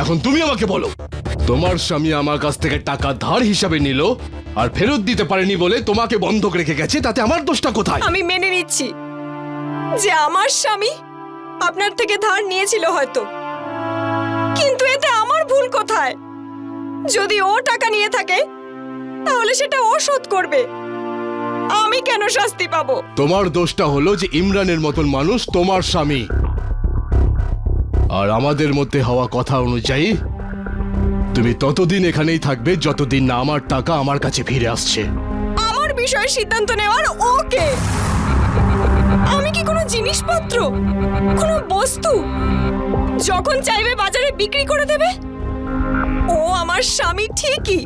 এখন তুমি আমাকে বলো, তোমার স্বামী আমার কাছ থেকে টাকা ধার হিসাবে নিল আর ফেরত দিতে পারেনি বলে তোমাকে বন্ধক রেখে গেছে, তাতে আমার দোষটা কোথায়? আমি মেনে নিচ্ছি যে আমার স্বামী আপনার থেকে ধার নিয়েছিল হয়তো, কিন্তু এতে আমার ভুল কোথায়? যদি ও টাকা নিয়ে থাকে তাহলে সেটা ও শোধ করবে, আমি কেন শাস্তি পাবো? তোমার দোষটা হলো যে ইমরানের মতন মানুষ তোমার স্বামী, আর আমাদের মধ্যে হওয়া কথা অনুযায়ী তুমি ততদিন এখানেই থাকবে যতদিন না আমার টাকা আমার কাছে ফিরে আসছে। আমার বিষয়ে সিদ্ধান্ত নেওয়ার ওকে? আমি কি কোনো জিনিসপত্র, কোনো বস্তু যখন চাইবে বাজারে বিক্রি করে দেবে? ও আমার স্বামী ঠিকই,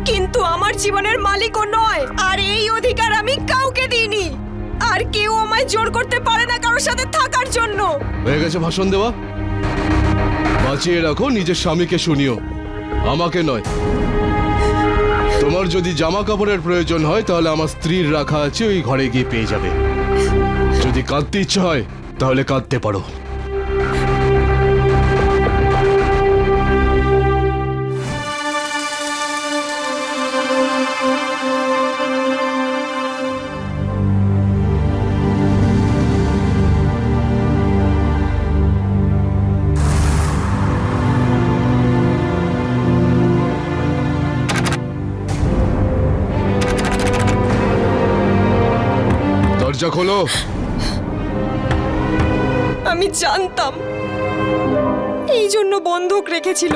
কিন্তু আমার জীবনের মালিকও নয়, আর এই অধিকার আমি কাউকে দিইনি, আর কেউ আমায় জোর করতে পারে না কারোর সাথে থাকার জন্য। হয়ে গেছে ভাষণ দেওয়া, বাঁচিয়ে রাখো নিজের স্বামীকে, শুনিও, আমাকে নয়। তোমার যদি জামা কাপড়ের প্রয়োজন হয় তাহলে আমার স্ত্রীর রাখা আছে, ওই ঘরে গিয়ে পেয়ে যাবে। যদি কাঁদতে ইচ্ছা হয় তাহলে কাঁদতে পারো। দরজা খোলো। আমি জানতাম এই জন্য বন্ধক রেখেছিল।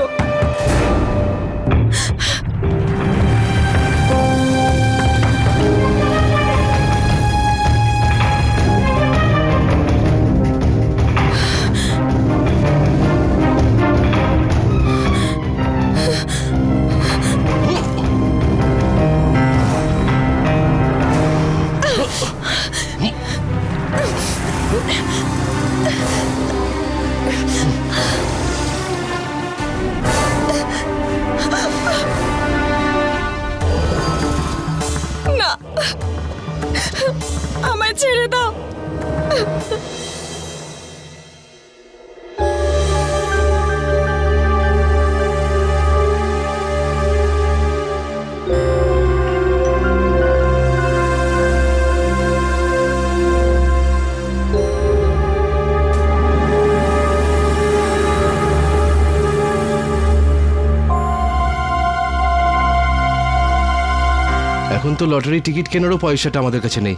না, আমায় ছেড়ে দাও। এখন তো লটারি টিকিট কেনারও পয়সাটা আমাদের কাছে নেই।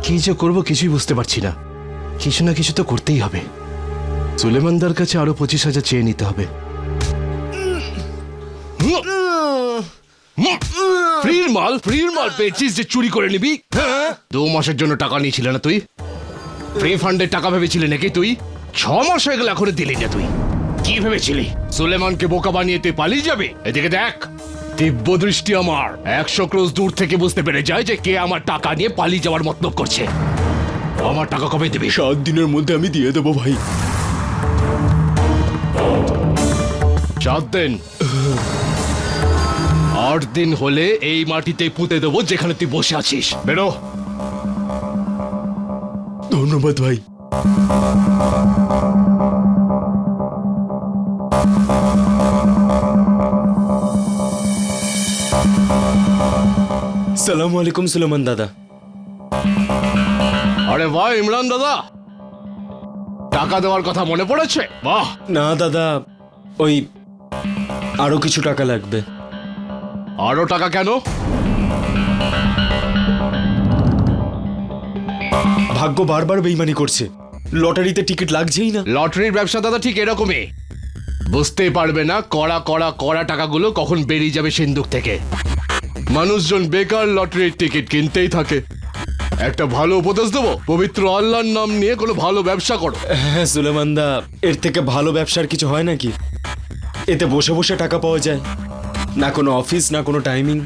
কি যে করবো কিছুই বুঝতে পারছি না। কিছু না কিছু তো করতেই হবে। সুলেমানদার কাছে আরো 25,000 চেয়ে নিতে হবে। ফ্রির মাল পেয়েছিস যে চুরি করে নিবি? 2 মাসের জন্য টাকা নিয়েছিল না তুই? ফ্রি ফান্ডের টাকা ভেবেছিলি নাকি তুই? 6 মাস হয়ে গেল এখনো দিলি না তুই। কি ভেবেছিলি সুলেমানকে বোকা বানিয়ে তুই পালিয়ে যাবে? এদিকে দেখ, দিব্য দৃষ্টি আমার 100 ক্রোশ দূর থেকে বুঝতে পেরে যায় যে কে আমার টাকা নিয়ে পালিয়ে যাওয়ার মতলব করছে। আমার টাকা কবে দেবে? 7 দিনের মধ্যে আমি দিয়ে দেবো ভাই। 7 দিন? 8 দিন হলে এই মাটিতে পুঁতে দেবো যেখানে তুই বসে আছিস। বেরো। ধন্যবাদ ভাই। সালামু আলাইকুম সুলেমান দাদা। আরে বাহ ইমরান দাদা, টাকা দেওয়ার কথা মনে পড়েছে? বাহ। না দাদা, ওই আরো কিছু টাকা লাগবে। আরো টাকা কেন? ভাগ্য বারবার বেইমানি করছে, লটারিতে টিকিট লাগছেই না। লটারির ব্যবসা দাদা ঠিক এরকমই, বুঝতেই পারবে না কড়া কড়া কড়া টাকাগুলো কখন বেরিয়ে যাবে সিন্দুক থেকে। মানুষজন বেকার লটারির টিকিট কিনতেই থাকে। একটা ভালো উপদেশ দেবো, পবিত্র আল্লাহর নাম নিয়ে কোনো ভালো ব্যবসা করো। হ্যাঁ সুলেমান দা, এর থেকে ভালো ব্যবসার কিছু হয় নাকি? এতে বসে বসে টাকা পাওয়া যায়, না কোনো অফিস না কোনো টাইমিং।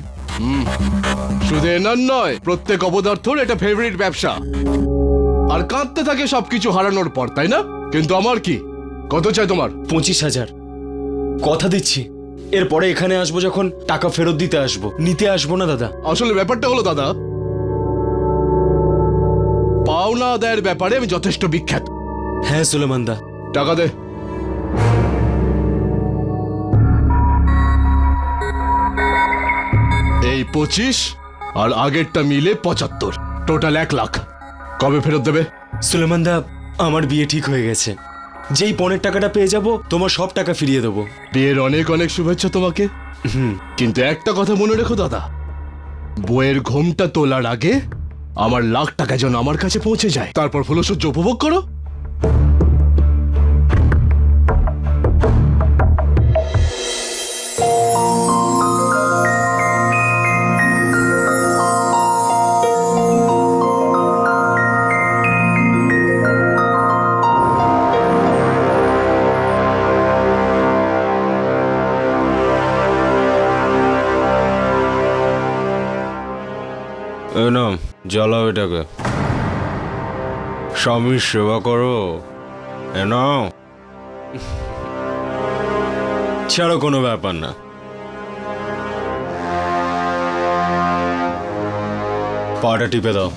শুধু এনার নয়, প্রত্যেক অপদার্থর এটা ফেভারিট ব্যবসা। আর কাঁদতে থাকে সবকিছু হারানোর পর, তাই না? কিন্তু আমার কি, কত চাই তোমার? 25,000 কথা দিচ্ছি। এরপরে এখানে আসবো যখন টাকা ফেরত দিতে আসবো, নিতে আসবো না দাদা। আসলে ব্যাপারটা হলো দাদা, পাওনা আদায়ের ব্যাপারে আমি যথেষ্ট বিখ্যাত। হ্যাঁ সুলেমান দা। টাকা দে। এই 25 আর আগেরটা মিলে 75, টোটাল 1 লাখ। কবে ফেরত দেবে? সুলেমান দা, আমার বিয়ে ঠিক হয়ে গেছে। যেই পণের টাকাটা পেয়ে যাব তোমার সব টাকা ফিরিয়ে দেবো। বিয়ের অনেক অনেক শুভেচ্ছা তোমাকে। কিন্তু একটা কথা মনে রেখো দাদা, বইয়ের ঘোমটা তোলার আগে আমার লাখ টাকা যেন আমার কাছে পৌঁছে যায়, তারপর ফুলসজ্জা উপভোগ করো। না, জ্বালাও এটাকে। স্বামীর সেবা করো। নাও, ছাড়ো, কোনো ব্যাপার না। পাটা টিপে দাও।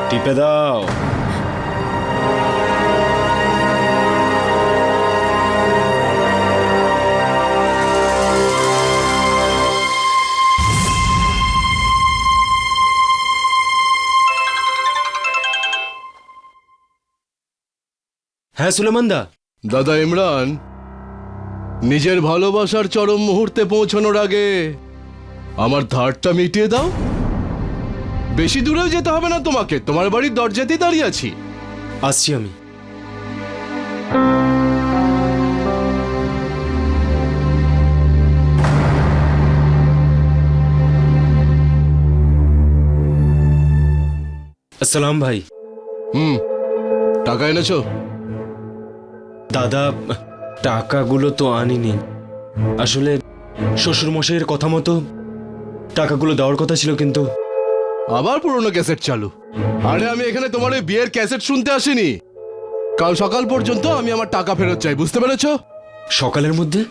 টিপে দাও। হ্যাঁ সুলেমান দা। দাদা ইমরান, নিজের ভালোবাসার চরম মুহূর্তে পৌঁছানোর আগে আমার ধারটা মিটিয়ে দাও। বেশি দূরেও যেতে হবে না তোমাকে, তোমার বাড়ির দরজাতেই দাঁড়িয়ে আছি। আসছি আমি। আসসালাম ভাই। টাকা এনেছো? দাদা, টাকাগুলো তো আনিনি। আসলে শ্বশুরমশাইয়ের কথা মতো টাকাগুলো দেওয়ার কথা ছিল, কিন্তু আবার পুরনো ক্যাসেট চালু। আরে আমি এখানে তোমার ওই বিয়ের ক্যাসেট শুনতে আসিনি। কাল সকাল পর্যন্ত আমি আমার টাকা ফেরত চাই, বুঝতে পেরেছো? সকালের মধ্যে?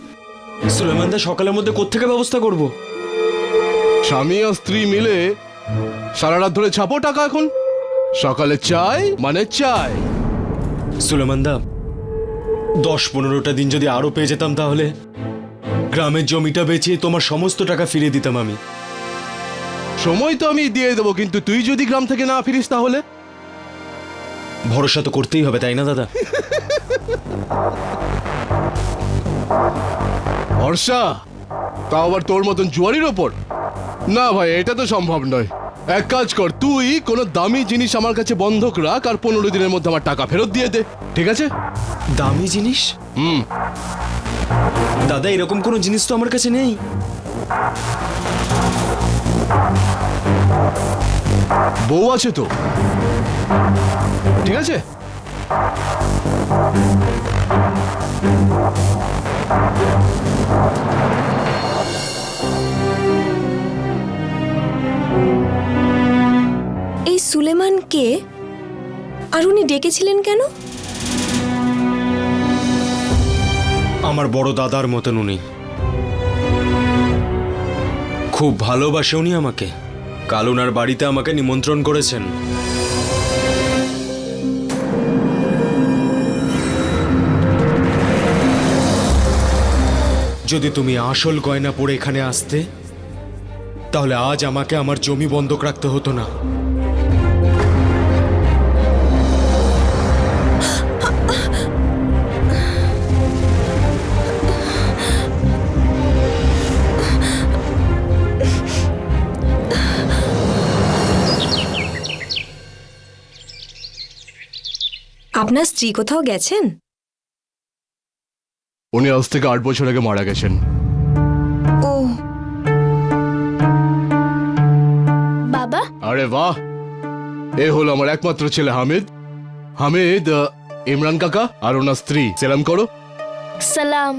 সুলেমান দা, সকালের মধ্যে কোত্থেকে ব্যবস্থা করব? স্বামী আর স্ত্রী মিলে সারা রাত ধরে ছাপো টাকা। এখন সকালে চাই মানে চাই। সুলেমান দা, 10-15টা দিন যদি আরো পেয়ে যেতাম তাহলে গ্রামের জমিটা বেচে তোমার সমস্ত টাকা ফিরিয়ে দিতাম আমি। সময় তো আমি দিয়ে দেবো, কিন্তু তুই যদি গ্রাম থেকে না ফিরিস তাহলে? ভরসা তো করতেই হবে, তাই না দাদা? ভরসা? তাও আবার তোর মতন জুয়ারির ওপর? না ভাই, এটা তো সম্ভব নয়। এক কাজ কর, তুই কোনো দামি জিনিস আমার কাছে বন্ধক রাখ আর 15 দিনের মধ্যে আমার টাকা ফেরত দিয়ে দে, ঠিক আছে? দামি জিনিস? দাদা, এরকম কোনো জিনিস তো আমার কাছে নেই। বউ আছে তো, ঠিক আছে? এই সুলেমান কে? আর উনি ডেকেছিলেন কেন? আমার বড় দাদার মতন উনি। খুব ভালোবাসে উনি আমাকে। কাল ওনার বাড়িতে আমাকে নিমন্ত্রণ করেছেন। যদি তুমি আসল গয়না পরে এখানে আসতে, তাহলে আজ আমাকে আমার জমি বন্ধক রাখতে হতো না। আপনার স্ত্রী কোথাও গেছেন? উনি আজ থেকে 8 বছর আগে মারা গেছেন। ও বাবা, আরে বাহ, এ হলো আমার একমাত্র ছেলে হামিদ। হামিদ, ইমরান কাকা আর ওনার স্ত্রী, সালাম করো। সালাম।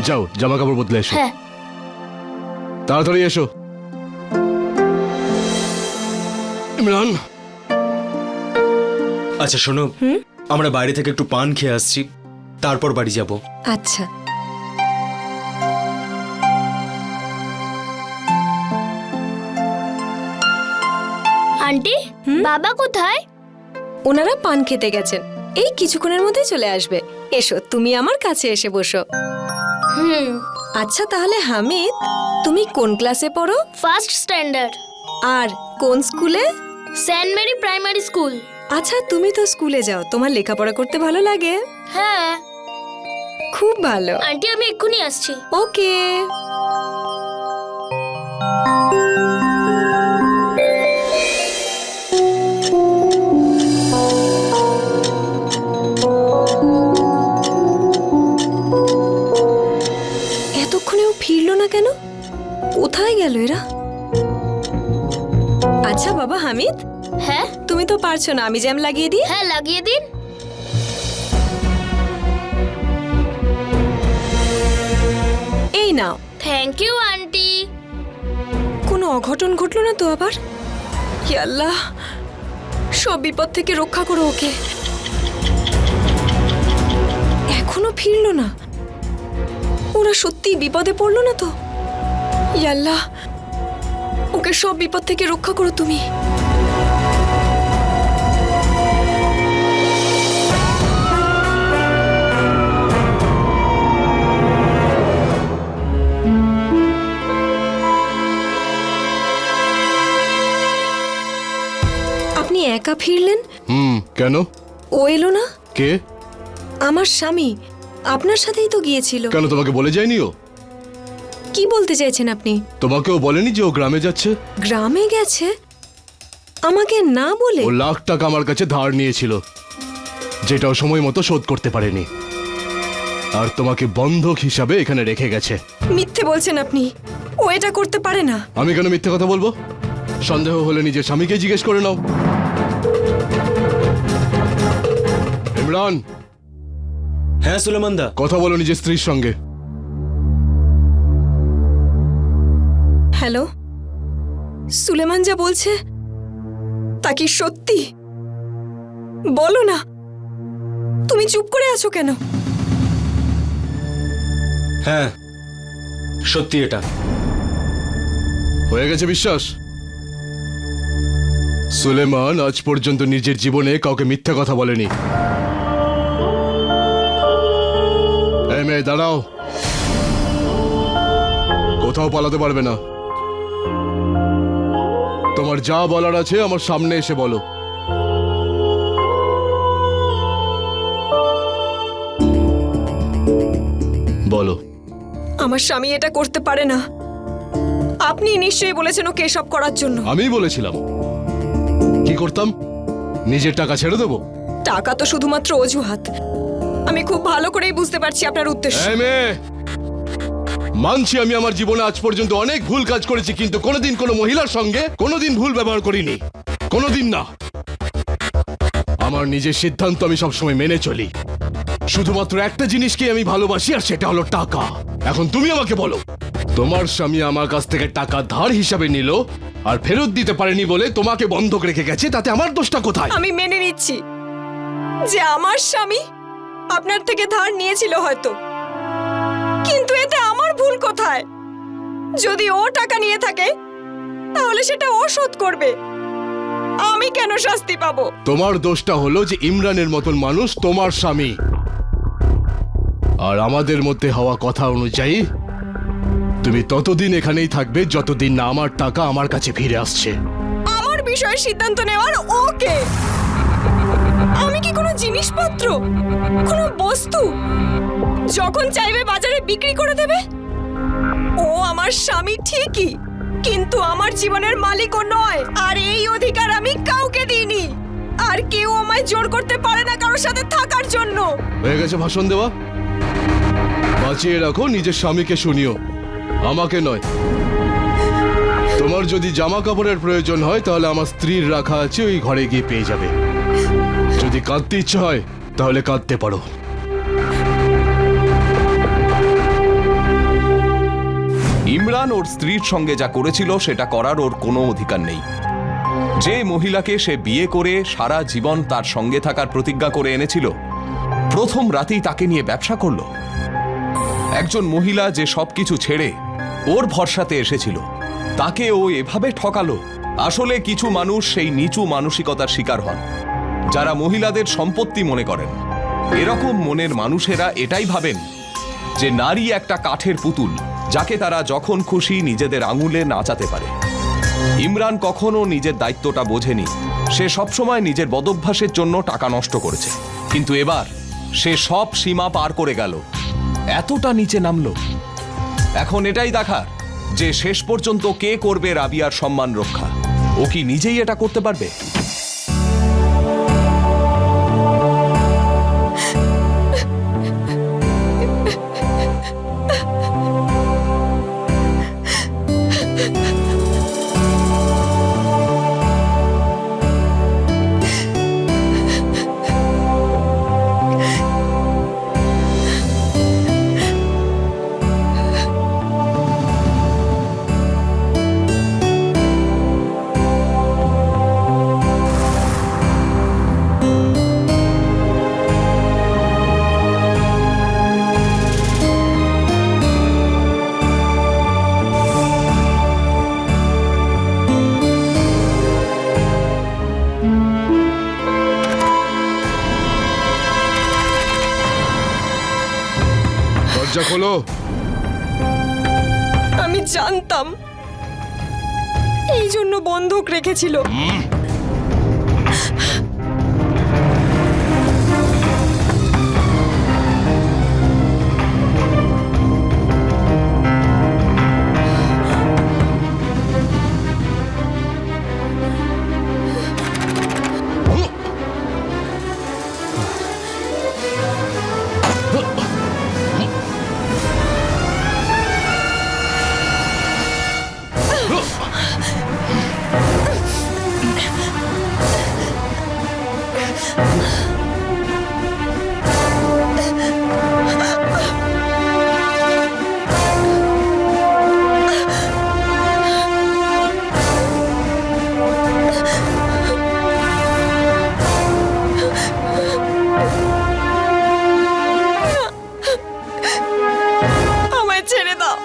যাও, জামা কাপড় বদলে এসো। হ্যাঁ। তাড়াতাড়ি এসো। ইমরান, আচ্ছা শোনো, আমরা বাইরে থেকে একটু পান খেয়ে আসছি, তারপর বাড়ি যাব। আচ্ছা। আন্টি, বাবা কোথায়? ওনারা পান খেতে গেছেন। এই কিছুক্ষণের মধ্যেই চলে আসবে। এসো, তুমি আমার কাছে এসে বসো। আচ্ছা তাহলে হামিদ, তুমি কোন ক্লাসে পড়ো ফার্স্ট স্ট্যান্ডার্ড, আর কোন স্কুলে? Saint Mary primary school. আচ্ছা, তুমি তো স্কুলে যাও, তোমার লেখাপড়া করতে ভালো লাগে? হ্যাঁ খুব ভালো। আন্টি, আমি এক্ষুনি আসছি। ওকে। এতক্ষণেও ফিরলো না কেন? কোথায় গেল এরা? আচ্ছা বাবা হামিদ, হ্যাঁ তুমি তো পারছো না, আমি জ্যাম লাগিয়ে দিই। হ্যাঁ, লাগিয়ে দিন। এই নাও। Thank you aunty. কোনো অঘটন ঘটলো না তো আবার? হে আল্লাহ, সব বিপদ থেকে রক্ষা করো ওকে। এখনো ফিরলো না? ওরা সত্যি বিপদে পড়লো না তো? হে আল্লাহ, ওকে সব বিপদ থেকে রক্ষা করো তুমি। আপনি একা ফিরলেন? কেন? ও এলো না? কে? আমার স্বামী আপনার সাথেই তো গিয়েছিল। কেন তোমাকে বলে যায়নি ও? কি বলতে চাইছেন আপনি? তোমাকেও বলেনি যে ও গ্রামে যাচ্ছে? গ্রামে গেছে আমাকে না বলে? ও লাখ টাকা আমার কাছে ধার নিয়েছিল, যেটাও সময় মতো শোধ করতে পারেনি, আর তোমাকে বন্ধক হিসাবে এখানে রেখে গেছে। মিথ্যে বলছেন আপনি, ও এটা করতে পারে না। আমি কেন মিথ্যে কথা বলবো? সন্দেহ হলে নিজের স্বামীকে জিজ্ঞেস করে নাও। ইমরান, হ্যাঁ সুলেমান দা। কথা বলো নিজের স্ত্রীর সঙ্গে। হ্যালো, সুলেমান যা বলছে তা কি সত্যি? বলো না, তুমি চুপ করে আছো কেন? হ্যাঁ সত্যি এটা। হয়ে গেছে বিশ্বাস? সুলেমান আজ পর্যন্ত নিজের জীবনে কাউকে মিথ্যা কথা বলেনি। এই মেয়ে, দাঁড়াও, কোথাও পালাতে পারবে না। তোমার যা বলার আছে আমার সামনে এসে বলো। বলো। আমার স্বামী এটা করতে পারে না। আপনি নিশ্চয়ই বলেছেন ওকে এসব করার জন্য। আমি বলেছিলাম? কি করতাম? নিজের টাকা ছেড়ে দেবো? টাকা তো শুধুমাত্র অজুহাত। আমি খুব ভালো করেই বুঝতে পারছি আপনার উদ্দেশ্য। এই মেয়ে, মানছি আমি আমার জীবনে আজ পর্যন্ত অনেক ভুল কাজ করেছি, কিন্তু কোনোদিন কোনো মহিলার সঙ্গে কোনোদিন ভুল ব্যবহার করিনি, কোনোদিন না। আমার নিজের সিদ্ধান্ত আমি সবসময় মেনে চলি। শুধুমাত্র একটা জিনিসকে আমি ভালোবাসি, আর সেটা হলো টাকা। এখন তুমি আমাকে বলো, তোমার স্বামী আমার কাছ থেকে টাকা ধার হিসাবে নিল আর ফেরত দিতে পারেনি বলে তোমাকে বন্ধক রেখে গেছে, তাতে আমার দোষটা কোথায়? আমি মেনে নিচ্ছি যে আমার স্বামী আপনার থেকে ধার নিয়েছিল হয়তো, কিন্তু এতে আমার ভুল কোথায়? যদি ও টাকা নিয়ে থাকে তাহলে সেটা ও শোধ করবে, আমি কেন শাস্তি পাবো? তোমার দোষটা হলো যে ইমরানের মতন মানুষ তোমার স্বামী, আর আমাদের মধ্যে হওয়া কথা অনুযায়ী তুমি ততদিন এখানেই থাকবে যতদিন না আমার টাকা আমার কাছে ফিরে আসছে। আমার বিষয়ে সিদ্ধান্ত নেওয়ার ওকে। আমি কি কোনো জিনিসপত্র, কোনো বস্তু যখন চাইবে বাজারে বিক্রি করে দেবে? ও আমার স্বামী ঠিকই, কিন্তু আমার জীবনের মালিকও নয়, আর এই অধিকার আমি কাউকে দিইনি, আর কেউ আমায় জোর করতে পারে না কারোর সাথে থাকার জন্য। হয়ে গেছে ভাষণ দেওয়া, বাঁচিয়ে রাখো নিজের স্বামীকে, শুনিও, আমাকে নয়। তোমার যদি জামা কাপড়ের প্রয়োজন হয় তাহলে আমার স্ত্রীর রাখা আছে, ওই ঘরে গিয়ে পেয়ে যাবে। যদি কাঁদতে ইচ্ছে হয় তাহলে কাঁদতে পারো। ইমরান ওর স্ত্রীর সঙ্গে যা করেছিল সেটা করার ওর কোনো অধিকার নেই। যে মহিলাকে সে বিয়ে করে সারা জীবন তার সঙ্গে থাকার প্রতিজ্ঞা করে এনেছিল, প্রথম রাতেই তাকে নিয়ে ব্যবসা করলো। একজন মহিলা যে সবকিছু ছেড়ে ওর ভরসাতে এসেছিল, তাকে ও এভাবে ঠকালো। আসলে কিছু মানুষ সেই নিচু মানসিকতার শিকার হন, যারা মহিলাদের সম্পত্তি মনে করেন। এরকম মনের মানুষেরা এটাই ভাবেন যে নারী একটা কাঠের পুতুল, যাকে তারা যখন খুশি নিজেদের আঙুলে নাচাতে পারে। ইমরান কখনো নিজের দায়িত্বটা বোঝেনি। সে সবসময় নিজের বদভ্যাসের জন্য টাকা নষ্ট করেছে, কিন্তু এবার সে সব সীমা পার করে গেল, এতটা নিচে নামলো। এখন এটাই দেখার যে শেষ পর্যন্ত কে করবে রাবিয়ার সম্মান রক্ষা। ও কি নিজেই এটা করতে পারবে? দরজা খোলো। আমি জানতাম, এই জন্য বন্ধক রেখেছিল। আমায় ছেড়ে দাও।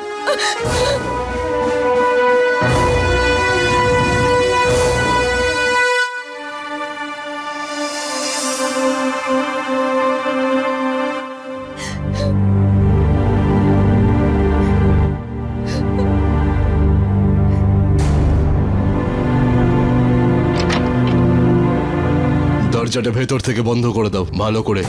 দরজাটা ভেতর থেকে বন্ধ করে দাও ভালো করে।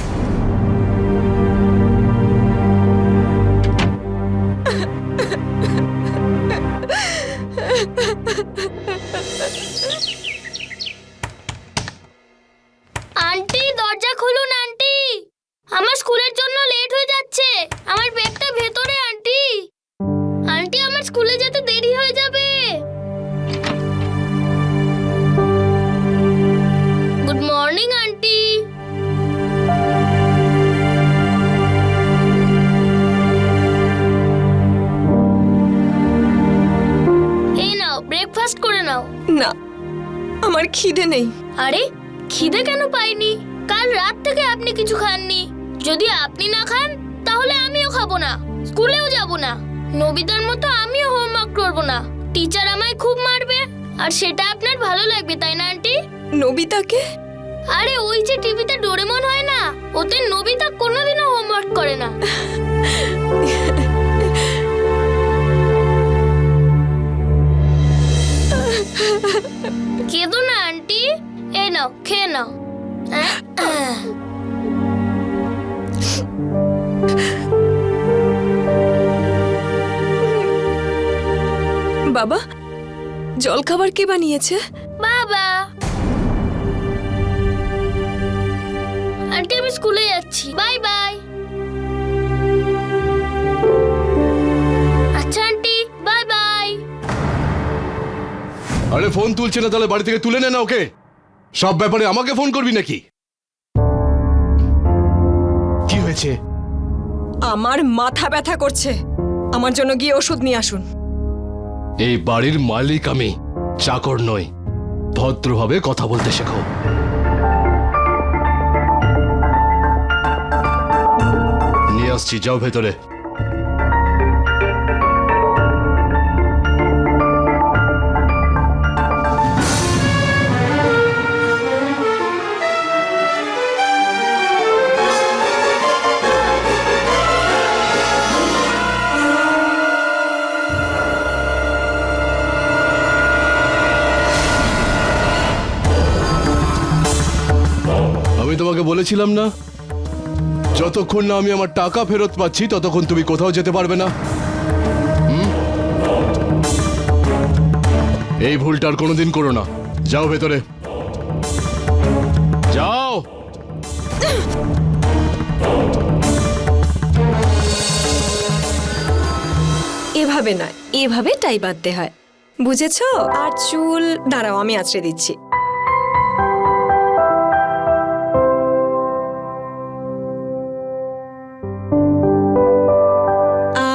আন্টি দরজা খুলুন আন্টি, আমার স্কুলের জন্য লেট হয়ে যাচ্ছে। আমার ব্যাগটা ভেতরে আন্টি। আন্টি আমার স্কুলে যেতে দেরি হয়ে যাবে। Good morning aunty. এই নাও ব্রেকফাস্ট করে নাও। না, আমার খিদে নেই। আরে খিদে কেন পাইনি? কাল রাত থেকে আপনি কিছু খাননি। যদি আপনি না খান তাহলে আমিও খাবো না, স্কুলেও যাব না। নবিতার মতো আমিও হোমওয়ার্ক করব না। টিচার আমায় খুব মারবে, আর সেটা আপনার ভালো লাগবে তাই না আন্টি? নবিতাকে? আরে ওই যে টিভিতে ডোরেমন হয় না, ওতে নবিতা কোনোদিনও হোমওয়ার্ক করে না। কেঁদো না আন্টি, এই নাও খেয়ে নাও। বাবা, জলখাবার কে বানিয়েছে? বাবা। আন্টি আমি স্কুলে যাচ্ছি, বাই বাই। আচ্ছা আন্টি, বাই বাই। আরে ফোন তুলছে না, তাহলে বাড়ি থেকে তুলে নে না ওকে। সব ব্যাপারে আমাকে ফোন করবি নাকি? কি হয়েছে? আমার মাথা ব্যথা করছে, আমার জন্য গিয়ে ওষুধ নিয়ে আসুন। এই বাড়ির মালিক আমি, চাকর নই। ভদ্রভাবে কথা বলতে শেখো। নিয়ে আসছি, যাও ভেতরে। আমি তোমাকে বলেছিলাম না, যতক্ষণ না আমি আমার টাকা ফেরত পাচ্ছি ততক্ষণ তুমি কোথাও যেতে পারবে না। এই ভুলটা আর কোনোদিন করো না। যাও ভেতরে, যাও। এভাবে নয়, এভাবে টাই বাঁধতে হয়, বুঝেছো? আর চুল দাঁড়াও, আমি আঁচড়ে দিচ্ছি।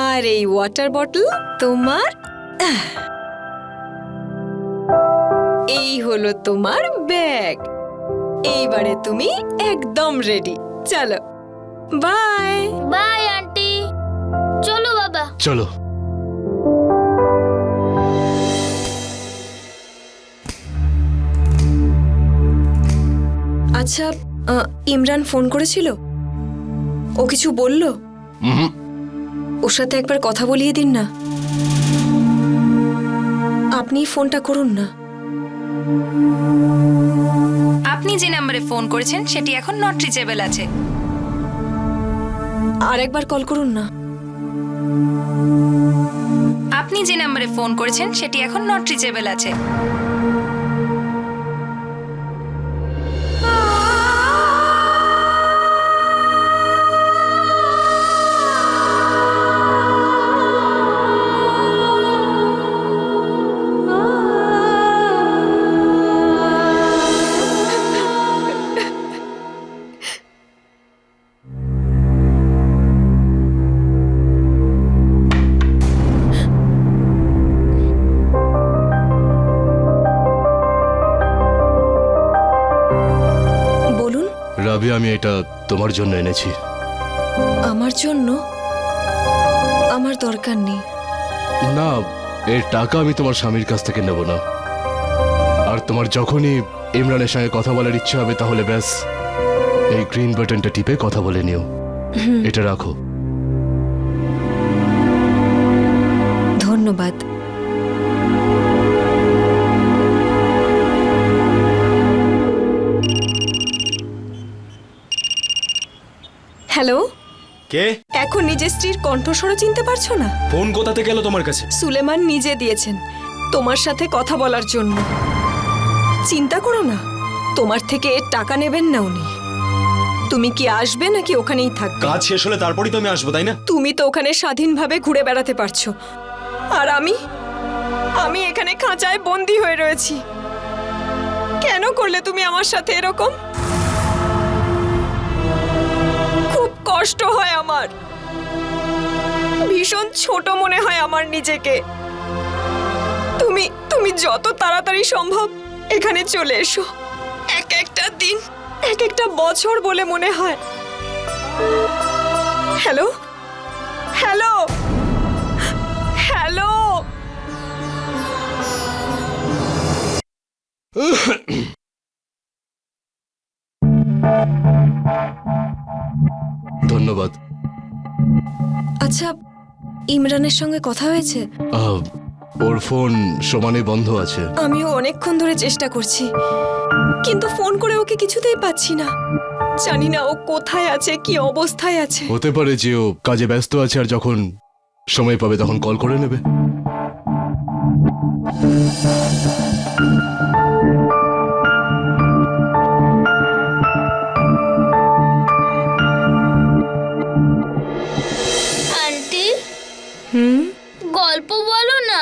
আর এই ওয়াটার বটল তোমার। এই হলো তোমার ব্যাগ। এইবারে তুমি একদম রেডি। চলো, বাই। By aunty. চলো বাবা। চলো। আচ্ছা, ইমরান ফোন করেছিল? ও কিছু বললো? ওর সাথে একবার কথা বলিয়ে দিন না। আপনি ফোনটা করুন না। আপনি যে নম্বরে ফোন করেছেন সেটি এখন নট রিচেবল আছে। আর একবার কল করুন না। আপনি যে নম্বরে ফোন করেছেন সেটি এখন নট রিচেবল আছে। বলুন। রাবি, আমি এটা তোমার জন্য এনেছি। আমার জন্য? আমার দরকার নেই। না, এর টাকা আমি তোমার স্বামীর কাছ থেকে নেব না। আর তোমার যখনই ইমরানের সঙ্গে কথা বলার ইচ্ছা হবে তাহলে ব্যাস এই গ্রিন বাটনটা টিপে কথা বলে নিও। এটা রাখো। ধন্যবাদ। হ্যালো, কে? এখন নিজের স্ত্রীর কণ্ঠস্বরও চিনতে পারছো না? ফোন কোথা থেকে এলো তোমার কাছে? সুলেমান নিজে দিয়েছেন তোমার সাথে কথা বলার জন্য। চিন্তা করো না, তোমার থেকে এর টাকা নেবেন না উনি। তুমি কি আসবে নাকি ওখানেই থাকবে? কাজ শেষ হলে তারপরই তো আমি আসবো, তাই না? তুমি তো ওখানে স্বাধীনভাবে ঘুরে বেড়াতে পারছো, আর আমি এখানে খাঁচায় বন্দি হয়ে রয়েছি। কেন করলে তুমি আমার সাথে এরকম? খুব কষ্ট হয় আমার, ভীষণ ছোট মনে হয় আমার নিজেকে। তুমি যত তাড়াতাড়ি সম্ভব এখানে চলে এসো। এক একটা দিন এক একটা বছর বলে মনে হয়। Hello, hello, hello. ধন্যবাদ। আচ্ছা, ইমরানের সঙ্গে কথা হয়েছে? ওর ফোন সমানে বন্ধ আছে। আমিও অনেকক্ষণ ধরে চেষ্টা করছি, কিন্তু ফোন করে ওকে কিছুতেই পাচ্ছি না। জানি না ও কোথায় আছে, কি অবস্থায় আছে। হতে পারে যে ও কাজে ব্যস্ত আছে আর যখন সময় পাবে তখন কল করে নেবে। আন্টি, হুম, গল্প বলো না।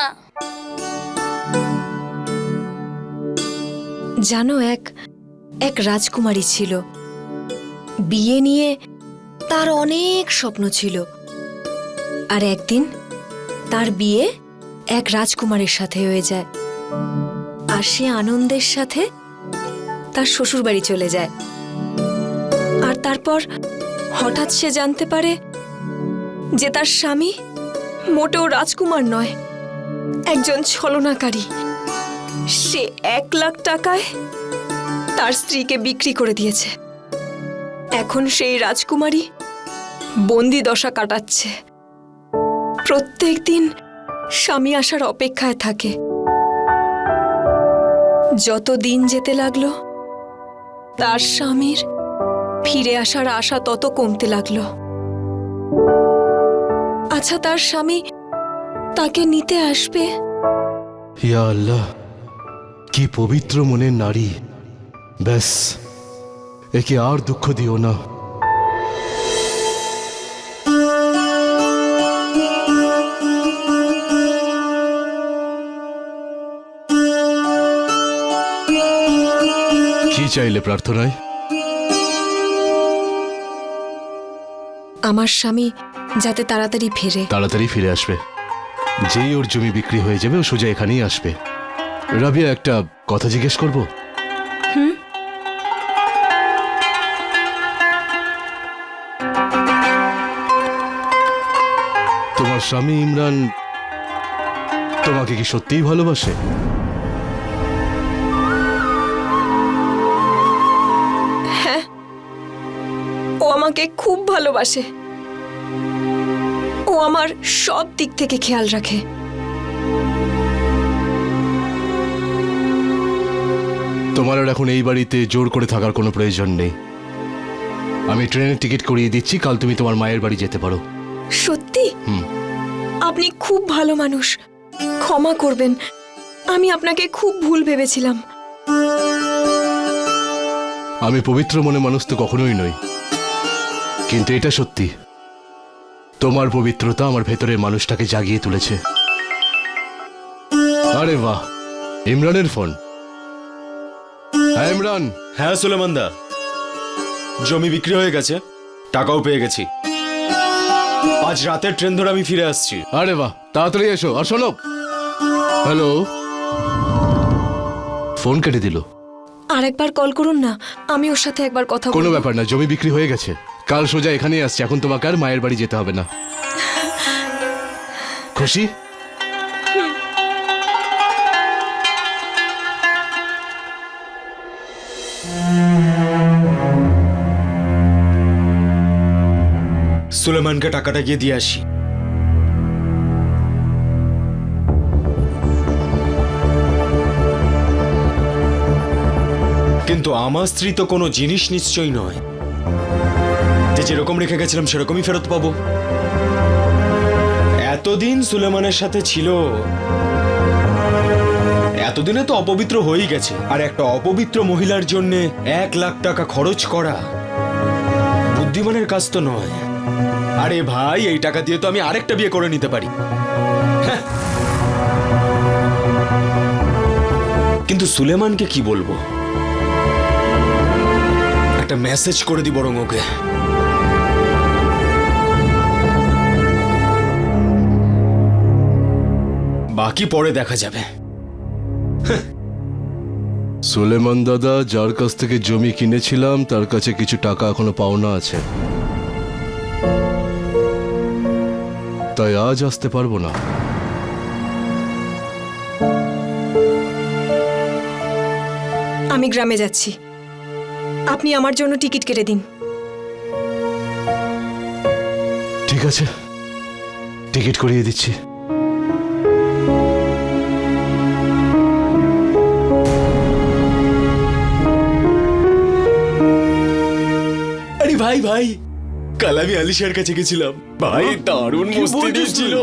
জানো, এক রাজকুমারী ছিল। বিয়ে নিয়ে তার অনেক স্বপ্ন ছিল। আর একদিন তার বিয়ে এক রাজকুমারের সাথে হয়ে যায়। আর সে আনন্দের সাথে তার শ্বশুর বাড়ি চলে যায়। আর তারপর হঠাৎ সে জানতে পারে যে তার স্বামী মোটেও রাজকুমার নয়, একজন ছলনাকারী। সে 1 লাখ টাকায় তার স্ত্রীকে বিক্রি করে দিয়েছে। এখন সেই রাজকুমারী বন্দি দশা কাটাচ্ছে। প্রত্যেক দিন স্বামী আসার অপেক্ষায় থাকে। যত দিন যেতে লাগলো তার স্বামীর ফিরে আসার আশা তত কমতে লাগলো। আচ্ছা, তার স্বামী তাকে নিতে আসবে? ইয়া আল্লাহ, কি পবিত্র মনের নারী। ব্যাস, একে আর দুঃখ দিও না। কি চাইলে প্রার্থনায়? আমার স্বামী যাতে তাড়াতাড়ি ফেরে। তাড়াতাড়ি ফিরে আসবে। যেই ওর জমি বিক্রি হয়ে যাবে ও সোজা এখানেই আসবে। রাবিয়া, একটা কথা জিজ্ঞেস করব? তোমার স্বামী ইমরান তোমাকে কি সত্যিই ভালোবাসে? ও আমাকে খুব ভালোবাসে। ও আমার সব দিক থেকে খেয়াল রাখে। তোমার আর এখন এই বাড়িতে জোর করে থাকার কোনো প্রয়োজন নেই। আমি ট্রেনের টিকিট করিয়ে দিচ্ছি, কাল তুমি তোমার মায়ের বাড়ি যেতে পারো। সত্যি? আপনি খুব ভালো মানুষ, ক্ষমা করবেন। আমি আপনাকে খুব ভুল ভেবেছিলাম। আমি পবিত্র মনে মানুষ তো কখনোই নই, কিন্তু এটা সত্যি, তোমার পবিত্রতা আমার ভেতরের মানুষটাকে জাগিয়ে তুলেছে। আরে বাহ, ইমরানের ফোন। হ্যাঁ ইমরান। হ্যাঁ সুলেমান দা, জমি বিক্রি হয়ে গেছে, টাকাও পেয়ে গেছি। আজ রাতের ট্রেন ধরে আমি ফিরে আসছি। আরে বাহ, তাড়াতাড়ি এসো। আর শোনো, হ্যালো, ফোন কেটে দিল। আরেকবার কল করুন না, আমি ওর সাথে একবার কথা কোনো বলবো। ব্যাপার না, জমি বিক্রি হয়ে গেছে, কাল সোজা এখানেই আসছে। এখন তোমাকে আর মায়ের বাড়ি যেতে হবে না। খুশি? সুলেমানকে টাকাটা গিয়ে দিয়ে আসি। কিন্তু আমার স্ত্রী তো কোনো জিনিস নিশ্চয়ই নয় যে যেরকম রেখে গেছিলাম সেরকমই ফেরত পাবো। এতদিন সুলেমানের সাথে ছিল, এতদিনে তো অপবিত্র হয়েই গেছে। আর একটা অপবিত্র মহিলার জন্য 1 লাখ টাকা খরচ করা বুদ্ধিমানের কাজ তো নয়। আরে ভাই, এই টাকা দিয়ে তো আমি আরেকটা বিয়ে করে নিতে পারি। হ্যাঁ। কিন্তু সুলেমানকে কি বলবো? একটা মেসেজ করে দি বরং ওকে। বাকি পরে দেখা যাবে। সুলেমান দাদা, যার কাছ থেকে জমি কিনেছিলাম তার কাছে কিছু টাকা এখনো পাওনা আছে, তাই আজ আসতে পারবো না। আমি গ্রামে যাচ্ছি, আপনি আমার জন্য টিকিট কেটে দিন। ঠিক আছে, টিকিট করিয়ে দিচ্ছি। আরে ভাই ভাই, কাল আমি আলিশার কাছে গেছিলাম ভাই, দারুণ মস্তি দিয়েছিল।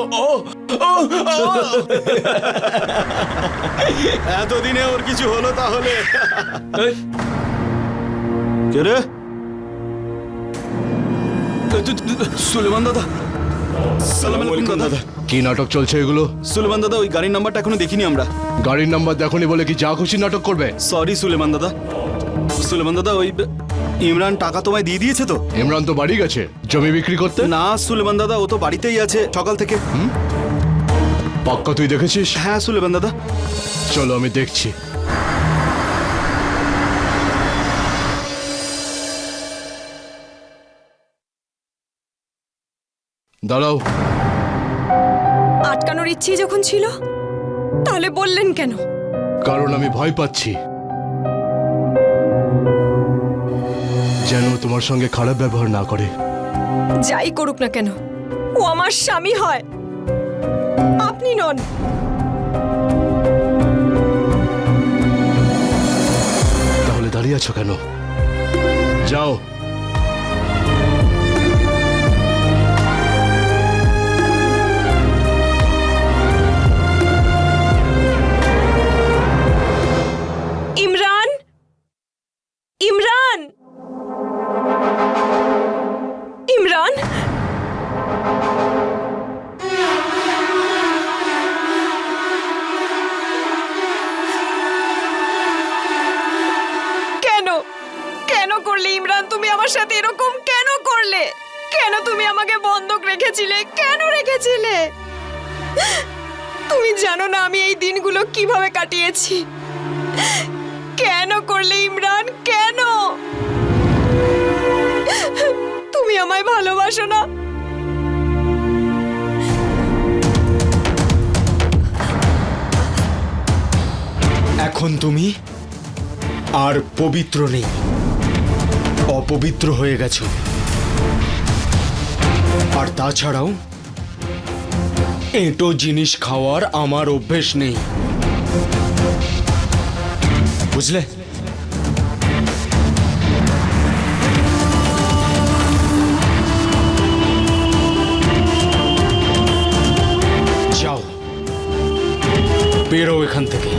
এতদিনে ওর কিছু হলো তাহলে? কে রে? সুলেমান দাদা। সালাম আলাইকুম দাদা। কি নাটক চলছে এগুলো? সুলেমান দাদা, ওই গাড়ির নাম্বারটা এখনো দেখিনি আমরা। গাড়ির নাম্বার দেখনি বলে কি যা খুশি নাটক করবে? সরি সুলেমান দাদা। সুলেমান দাদা, ওই ইমরান টাকা তোমায় দিয়ে দিয়েছে তো? ইমরান তো বাড়ি গেছে জমি বিক্রি করতে। না সুলেমান দাদা, ও তো বাড়িতেই আছে সকাল থেকে। পাক্কা তুই দেখেছিস? হ্যাঁ সুলেমান দাদা। চলো আমি দেখছি। দাঁড়াও। আটকানোর ইচ্ছে যখন ছিল তাহলে বললেন কেন? কারণ আমি ভয় পাচ্ছি যেন তোমার সঙ্গে খারাপ ব্যবহার না করে। যাই করুক না কেন, ও আমার স্বামী হয়, আপনি নন। তাহলে দাঁড়িয়ে আছো কেন? যাও, ইমরান, কেন কেন করলে ইমরান? তুমি আমার সাথে এরকম কেন করলে? কেন তুমি আমাকে বন্ধক রেখেছিলে? কেন রেখেছিলে? তুমি জানো না আমি এই দিনগুলো কিভাবে কাটিয়েছি। কেন করলে ইমরান? কেন? তুমি আমায় ভালোবাসো না? এখন তুমি আর পবিত্র নেই, অপবিত্র হয়ে গেছো। আর তাছাড়াও এঁটো জিনিস খাওয়ার আমার অভ্যেস নেই, বুঝলে? যাও, বেরো এখান থেকে।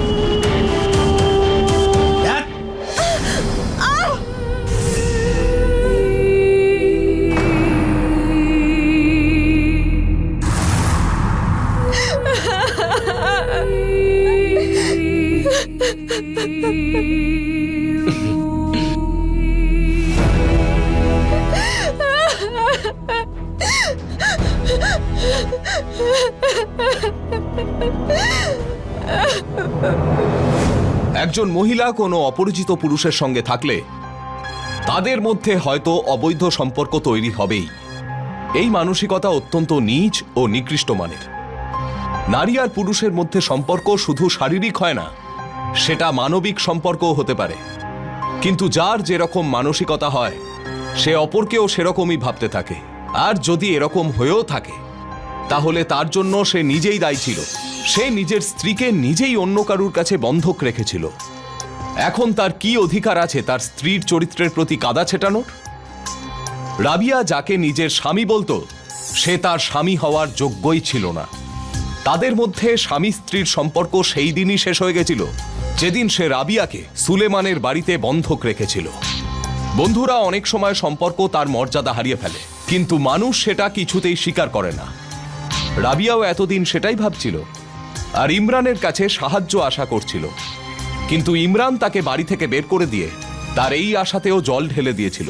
একজন মহিলা কোনো অপরিচিত পুরুষের সঙ্গে থাকলে তাদের মধ্যে হয়তো অবৈধ সম্পর্ক তৈরি হবেই। এই মানসিকতা অত্যন্ত নীচ ও নিকৃষ্ট মানের। নারী আর পুরুষের মধ্যে সম্পর্ক শুধু শারীরিক হয় না, সেটা মানবিক সম্পর্কও হতে পারে। কিন্তু যার যেরকম মানসিকতা হয় সে অপরকেও সেরকমই ভাবতে থাকে। আর যদি এরকম হয়েও থাকে তাহলে তার জন্য সে নিজেই দায়ী ছিল। সে নিজের স্ত্রীকে নিজেই অন্য কারুর কাছে বন্ধক রেখেছিল। এখন তার কি অধিকার আছে তার স্ত্রীর চরিত্রের প্রতি কাদা ছেটানোর? রাবিয়া যাকে নিজের স্বামী বলতো সে তার স্বামী হওয়ার যোগ্যই ছিল না। তাদের মধ্যে স্বামী স্ত্রীর সম্পর্ক সেই দিনই শেষ হয়ে গেছিল যেদিন সে রাবিয়াকে সুলেমানের বাড়িতে বন্ধক রেখেছিল। বন্ধুরা, অনেক সময় সম্পর্ক তার মর্যাদা হারিয়ে ফেলে, কিন্তু মানুষ সেটা কিছুতেই স্বীকার করে না। রাবিয়াও এতদিন সেটাই ভাবছিল আর ইমরানের কাছে সাহায্য আশা করছিল। কিন্তু ইমরান তাকে বাড়ি থেকে বের করে দিয়ে তার এই আশাতেও জল ঢেলে দিয়েছিল।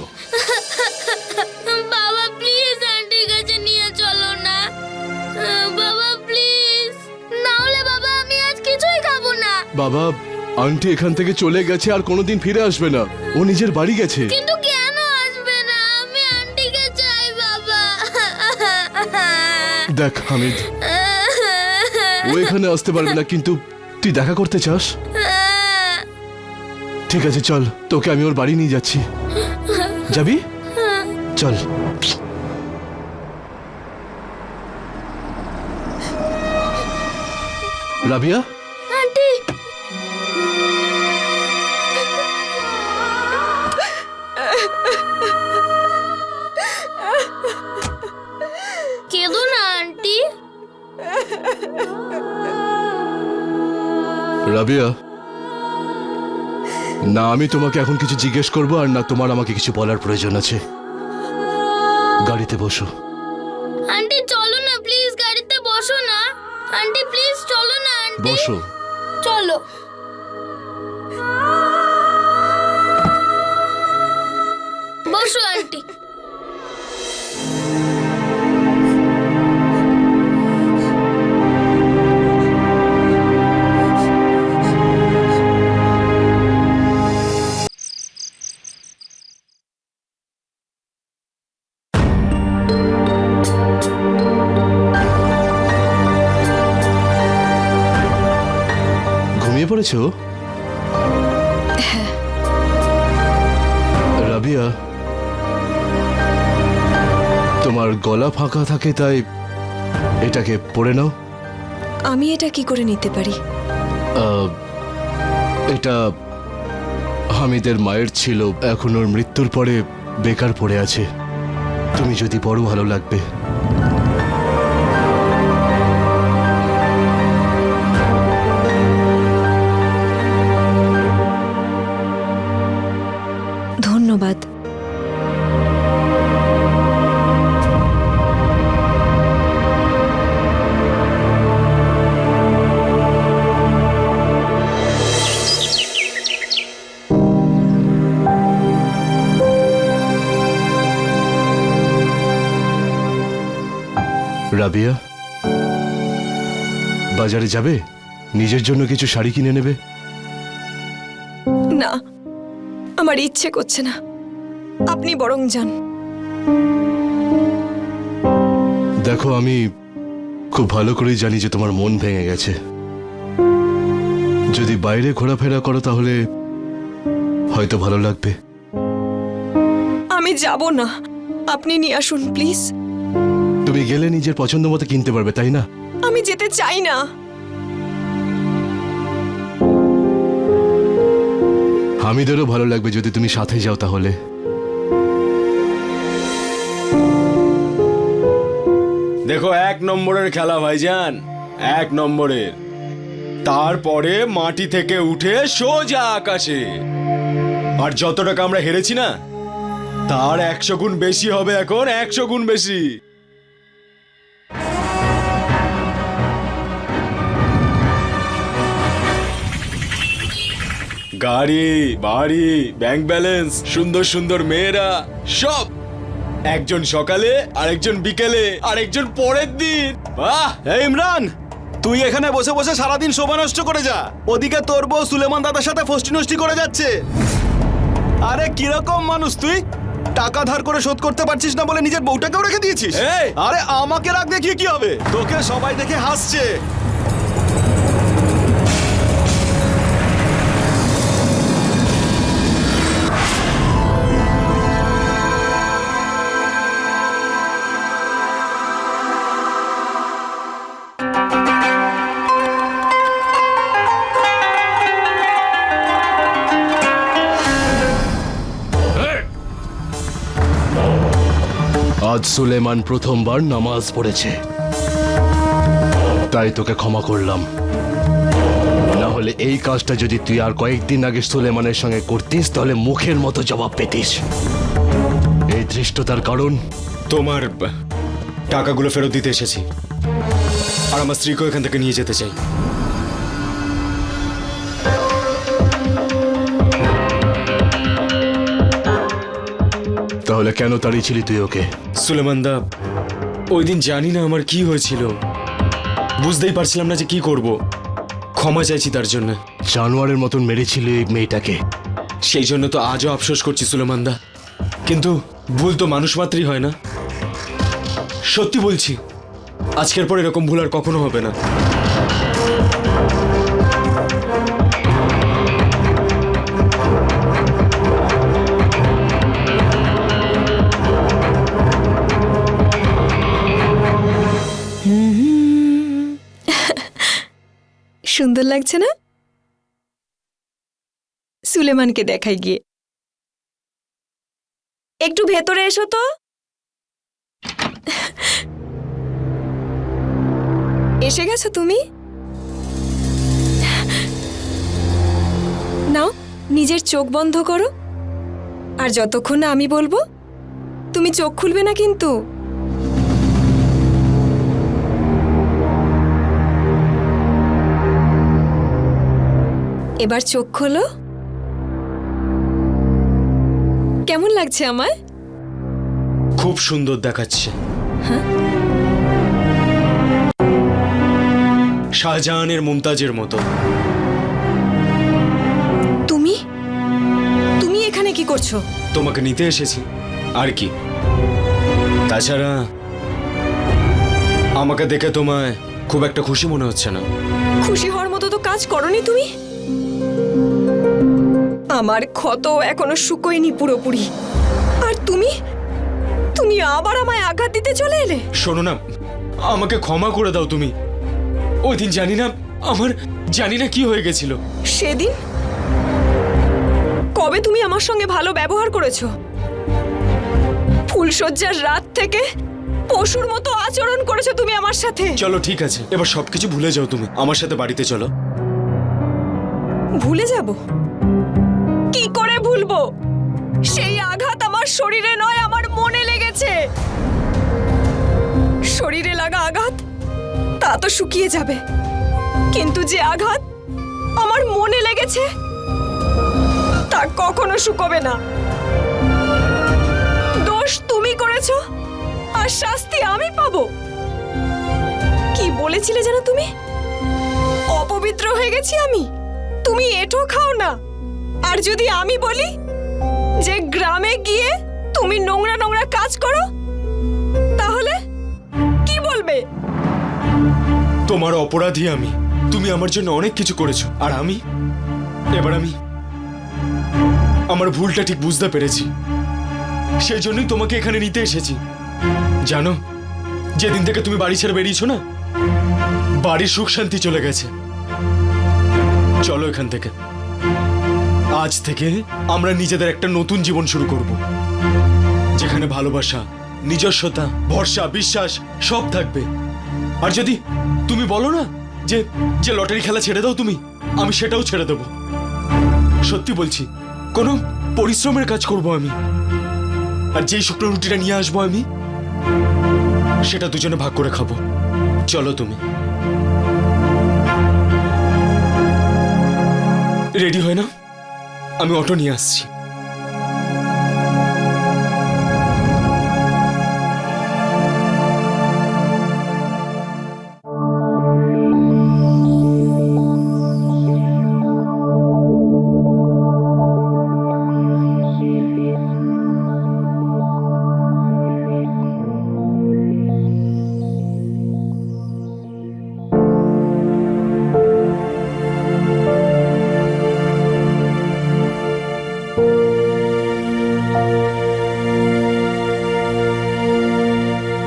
বাবা প্লিজ আন্টির কাছে নিয়ে চলো না। বাবা প্লিজ, না হলে বাবা আমি আজ কিছুই খাবো না। বাবা, আন্টি এখান থেকে চলে গেছে আর কোনোদিন ফিরে আসবে না। ও নিজের বাড়ি গেছে। কিন্তু কেন আসবে না? আমি আন্টিকে চাই বাবা। দেখ হামিদ, ও এখানে আসতে পারবে না, কিন্তু তুই দেখা করতে চাস? ঠিক আছে, চল, তোকে আমি ওর বাড়ি নিয়ে যাচ্ছি। যাবি? চল। রাবিয়া, আন্টি, কেঁদো না আন্টি। রাবিয়া, না আমি তোমাকে এখন কিছু জিজ্ঞেস করবো আর না তোমার আমাকে কিছু বলার প্রয়োজন আছে। গাড়িতে বসো। আন্টি চলো না প্লিজ, গাড়িতে বসো না। আন্টি প্লিজ চলো না আন্টি। বসো। চলো। বসো আন্টি। ঘুমিয়ে পড়েছো? রাবিয়া, তোমার গলা ফাঁকা থাকে তাই এটাকে পড়ে নাও। আমি এটা কি করে নিতে পারি? এটা হামিদের মায়ের ছিল, এখন ওর মৃত্যুর পরে বেকার পড়ে আছে। তুমি যদি বড় ভালো লাগবে। ধন্যবাদ। রাবিয়া, বাজারে যাবে? নিজের জন্য কিছু শাড়ি কিনে নেবে। না, আমার ইচ্ছে করছে না, আপনি বরং যান। দেখো, আমি খুব ভালো করেই জানি যে তোমার মন ভেঙে গেছে। যদি বাইরে ঘোরাফেরা করো তাহলে হয়তো ভালো লাগবে। আমি যাব না, আপনি নিয়ে আসুন প্লিজ। তুমি গেলে নিজের পছন্দ মতো কিনতে পারবে, তাই না? আমি যেতে চাই না। হামিদেরও ভালো লাগবে যদি তুমি সাথে যাও তাহলে। দেখো, 1 নম্বরের খেলা ভাইজান, 1 নম্বরের। তারপরে মাটি থেকে উঠে সোজা আকাশে। আর যত টাকা আমরা হেরেছি না, তার 100 গুণ বেশি হবে এখন, 100 গুণ বেশি। গাড়ি, বাড়ি, ব্যাংক ব্যালেন্স, সুন্দর সুন্দর মেয়েরা, সব একজন সকালে, আরেকজন বিকেলে, আরেকজন পরের দিন। বাহ! এই ইমরান, তুই এখানে বসে বসে সারাদিন শোভা নষ্ট করে যা। ওদিকে তোর বউ সুলেমান দাদার সাথে ফষ্টি নষ্টি করে যাচ্ছে। আরে কিরকম মানুষ তুই? টাকা ধার করে শোধ করতে পারছিস না বলে নিজের বউটাকেও রেখে দিয়েছিস। এই! আরে আমাকে রাখ, দেখিয়ে কি হবে? তোকে সবাই দেখে হাসছে। আজ সুলেমান প্রথমবার নামাজ পড়েছে, তাই তোকে ক্ষমা করলাম। না হলে এই কাজটা যদি তুই আর কয়েকদিন আগে সুলেমানের সঙ্গে করতিস তাহলে মুখের মতো জবাব পেতিস। এই ধৃষ্টতার কারণ তোমার টাকাগুলো ফেরত দিতে এসেছি, আর আমার স্ত্রীকেও এখান থেকে নিয়ে যেতে চাই। তাহলে কেন তাড়িয়েছিলি তুই ওকে? সুলেমান দা, ওই দিন জানি না আমার কি হয়েছিল, বুঝতেই পারছিলাম না যে কি করব। ক্ষমা চাইছি তার জন্য। জানোয়ারের মতন মেরেছিলি এই মেয়েটাকে। সেই জন্য তো আজও আফসোস করছি সুলেমান দা, কিন্তু ভুল তো মানুষ মাত্রই হয় না। সত্যি বলছি, আজকের পর এরকম ভুল আর কখনো হবে না। সুন্দর লাগছে না? সুলেমানকে দেখাই গিয়ে। একটু ভেতরে এসো তো। এসে গেছো তুমি? নাও, নিজের চোখ বন্ধ করো, আর যতক্ষণ না আমি বলবো তুমি চোখ খুলবে না কিন্তু। এবার চোখ খোলো। কেমন লাগছে আমায়? খুব সুন্দর দেখাচ্ছে। শাহজাহানের মুমতাজের মতো। তুমি তুমি এখানে কি করছো? তোমাকে নিতে এসেছি, আর কি। তাছাড়া আমাকে দেখে তোমায় খুব একটা খুশি মনে হচ্ছে না। খুশি হওয়ার মতো তো কাজ করনি তুমি। আমার ক্ষত এখনো শুকোয়নি পুরোপুরি, আর তুমি তুমি আবার আমায় আঘাত দিতে চলে এলে। শোনো না, আমাকে ক্ষমা করে দাও তুমি। ওই দিন জানি না কি হয়ে গেছিল। সেদিন কবে তুমি আমার সঙ্গে ভালো ব্যবহার করেছো? ফুলশয্যার রাত থেকে পশুর মতো আচরণ করেছো তুমি আমার সাথে। চলো ঠিক আছে, এবার সবকিছু ভুলে যাও তুমি। আমার সাথে বাড়িতে চলো। ভুলে যাব? কি করে ভুলবো? সেই আঘাত আমার শরীরে নয়, আমার মনে লেগেছে। শরীরে লাগা আঘাত তা তো শুকিয়ে যাবে, কিন্তু যে আঘাত আমার মনে লেগেছে তা কখনো শুকোবে না। দোষ তুমি করেছো আর শাস্তি আমি পাবো। বলেছিলে যেন তুমি অপবিত্র হয়ে গেছি আমি, তুমি এঁঠো খাও না। আর যদি আমি বলি যে গ্রামে গিয়ে তুমি নোংরা নোংরা কাজ করো, তাহলে কি বলবে? তোমার অপরাধী আমি। তুমি আমার জন্য অনেক কিছু করেছো, আর আমি আমার ভুলটা ঠিক বুঝতে পেরেছি। সেই জন্যই তোমাকে এখানে নিতে এসেছি। জানো, যেদিন থেকে তুমি বাড়ি ছেড়ে বেরিয়েছো না, বাড়ির সুখ শান্তি চলে গেছে। চলো এখান থেকে। আজ থেকে আমরা নিজেদের একটা নতুন জীবন শুরু করব, যেখানে ভালোবাসা, নিজস্বতা, ভরসা, বিশ্বাস সব থাকবে। আর যদি তুমি বলো না যে যে লটারি খেলা ছেড়ে দাও তুমি, আমি সেটাও ছেড়ে দেব। সত্যি বলছি, কোনো পরিশ্রমের কাজ করব আমি। আর যেই শুকনো রুটিটা নিয়ে আসবো আমি, সেটা দুজনে ভাগ করে খাবো। চলো তুমি। রেডি হয় না? আমি অটো নিয়ে আসছি।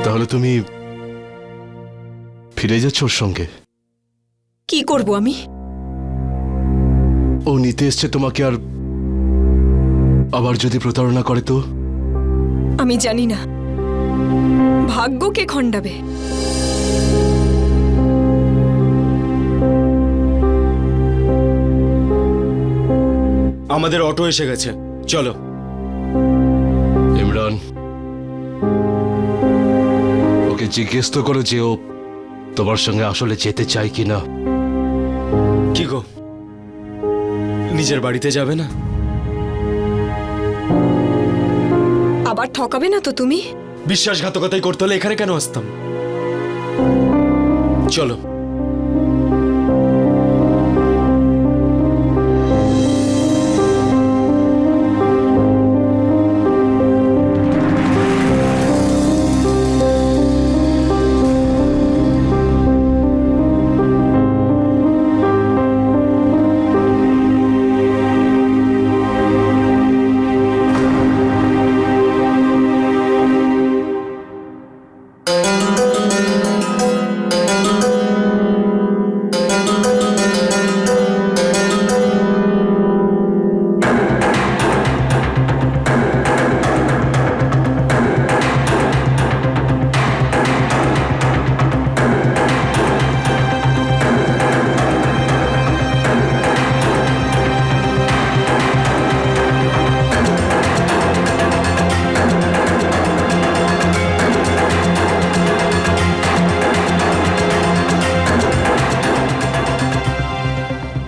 তাহলে তুমি ফিরে যাচ্ছ ওর সঙ্গে? কি করব আমি? ও নিতে এসছে তোমাকে, আর আবার যদি প্রতারণা করে তো? আমি জানি না ভাগ্যকে খণ্ডাবে। আমাদের অটো এসে গেছে, চলো। ইমরান, ওকে জিজ্ঞেস তো করো যে ও তোমার সঙ্গে আসলে যেতে চায় কিনা। কি গো, নিজের বাড়িতে যাবে না? আবার ঠকাবে না তো তুমি? বিশ্বাসঘাতকতাই করতে হলে এখানে কেন আসতাম? চলো।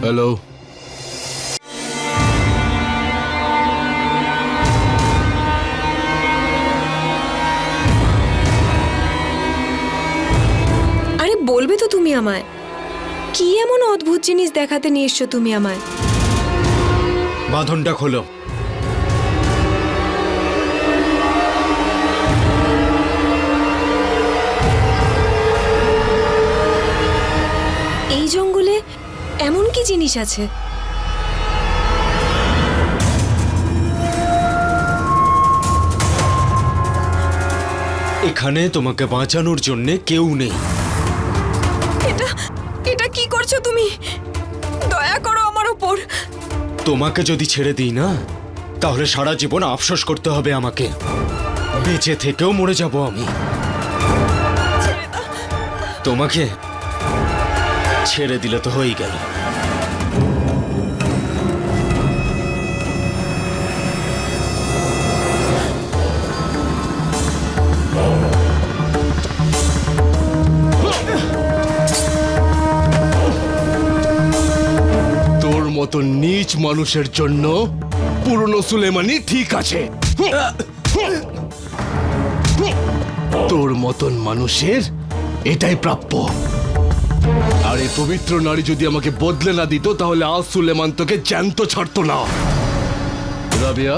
হ্যালো, আরে বলবে তো তুমি আমায়, কি এমন অদ্ভুত জিনিস দেখাতে নিয়ে এসছো তুমি আমায়? বাঁধনটা খোলো। এই জঙ্গলে এমন কি জিনিস আছে? এখানে তোমাকে বাঁচানোর জন্য কেউ নেই। এটা এটা কি করছো তুমি? দয়া করো আমার উপর। তোমাকে যদি ছেড়ে দিই না, তাহলে সারা জীবন আফসোস করতে হবে আমাকে। বেঁচে থেকেও মরে যাব আমি। তোমাকে ছেড়ে দিলে তো হয়েই গেল। তোর মতো নীচ মানুষের জন্য পুরনো সুলেমানি ঠিক আছে। তোর মতন মানুষের এটাই প্রাপ্য। আর এই পবিত্র নারী যদি আমাকে বদলে না দিত তাহলে আজ সুলেমান তোকে জ্যান্ত ছাড়তো না। রাবিয়া,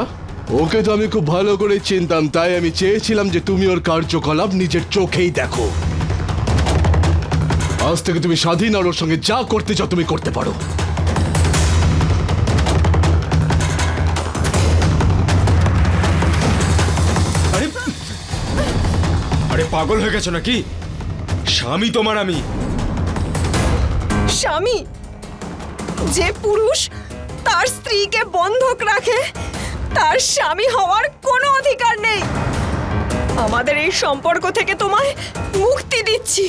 ওকে তো আমি খুব ভালো করে চিনতাম, তাই আমি চেয়েছিলাম যে তুমি ওর কার্যকলাপ নিজের চোখেই দেখো। আজ থেকে তুমি স্বাধীন, আর ওর সঙ্গে যা করতে চাও তুমি করতে পারো। আরে আরে পাগল হয়ে গেছো নাকি? স্বামী তোমার আমি। স্বামী? যে পুরুষ তার স্ত্রীকে বন্ধক রাখে তার স্বামী হওয়ার কোনো অধিকার নেই। আমাদের এই সম্পর্ক থেকে তোমায় মুক্তি দিচ্ছি।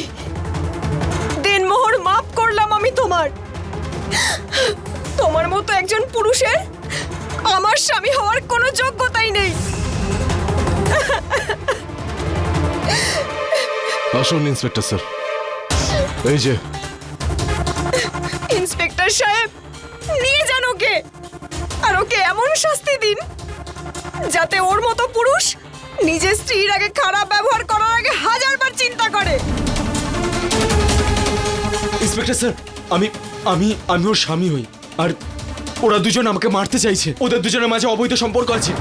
দিনমোহর মাফ করলাম আমি তোমার। তোমার মতো একজন পুরুষের আমার স্বামী হওয়ার কোনো যোগ্যতাই নেই। আসুন ইন্সপেক্টর স্যার। এই যে ইন্সপেক্টর সাহেব, নিয়ে যান ওকে, আর ওকে এমন শাস্তি দিন যাতে ওর মতো পুরুষ নিজের স্ত্রীর আগে খারাপ ব্যবহার করার আগে হাজারবার চিন্তা করে। ইন্সপেক্টর স্যার, আমি আমি আমি ওর স্বামী হই, আর ওরা দুজন আমাকে মারতে চাইছে। ওদের দুজনের মাঝে অবৈধ সম্পর্ক আছে।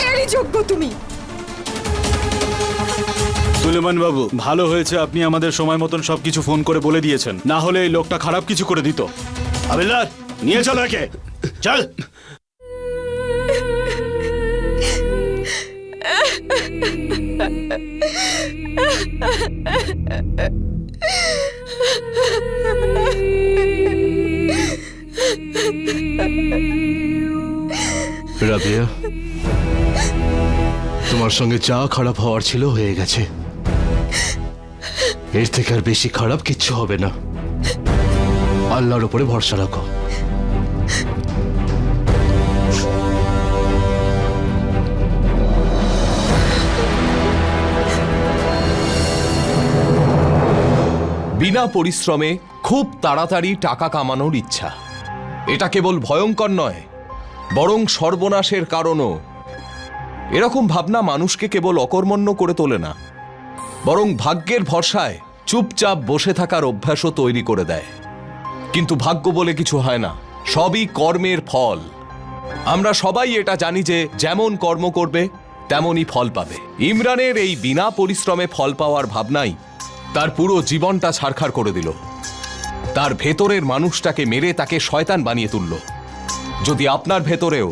এরই যোগ্য তুমি। সুলেমান বাবু, ভালো হয়েছে আপনি আমাদের সময় মতন সবকিছু ফোন করে বলে দিয়েছেন, না হলে এই লোকটা খারাপ কিছু করে দিত। হাবিলদার, নিয়ে চলো একে, চল। রাবিয়া, তোমার সঙ্গে যা খারাপ হওয়ার ছিল হয়ে গেছে। এর থেকে আর বেশি খারাপ কিচ্ছু হবে না। আল্লাহর উপরে ভরসা রাখো। বিনা পরিশ্রমে খুব তাড়াতাড়ি টাকা কামানোর ইচ্ছা, এটা কেবল ভয়ঙ্কর নয়, বরং সর্বনাশের কারণও। এরকম ভাবনা মানুষকে কেবল অকর্মণ্য করে তোলে না, বরং ভাগ্যের ভরসায় চুপচাপ বসে থাকার অভ্যাসও তৈরি করে দেয়। কিন্তু ভাগ্য বলে কিছু হয় না, সবই কর্মের ফল। আমরা সবাই এটা জানি যে যেমন কর্ম করবে তেমনই ফল পাবে। ইমরানের এই বিনা পরিশ্রমে ফল পাওয়ার ভাবনাই তার পুরো জীবনটা ছারখার করে দিল। তার ভেতরের মানুষটাকে মেরে তাকে শয়তান বানিয়ে তুলল। যদি আপনার ভেতরেও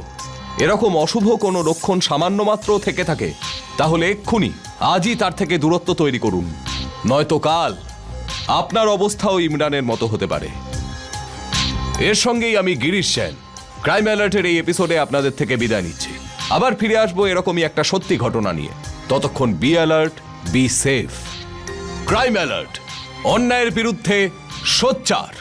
এরকম অশুভ কোনো লক্ষণ সামান্য মাত্র থেকে থাকে, তাহলে এক্ষুনি আজই তার থেকে দূরত্ব তৈরি করুন, নয়তো কাল আপনার অবস্থাও ইমরানের মতো হতে পারে। এর সঙ্গেই আমি গিরিশ সেন ক্রাইম অ্যালার্টের এই এপিসোডে আপনাদের থেকে বিদায় নিচ্ছি। আবার ফিরে আসবো এরকমই একটা সত্যি ঘটনা নিয়ে। ততক্ষণ be alert, be safe. Crime alert, অন্যায়ের বিরুদ্ধে সোচ্চার।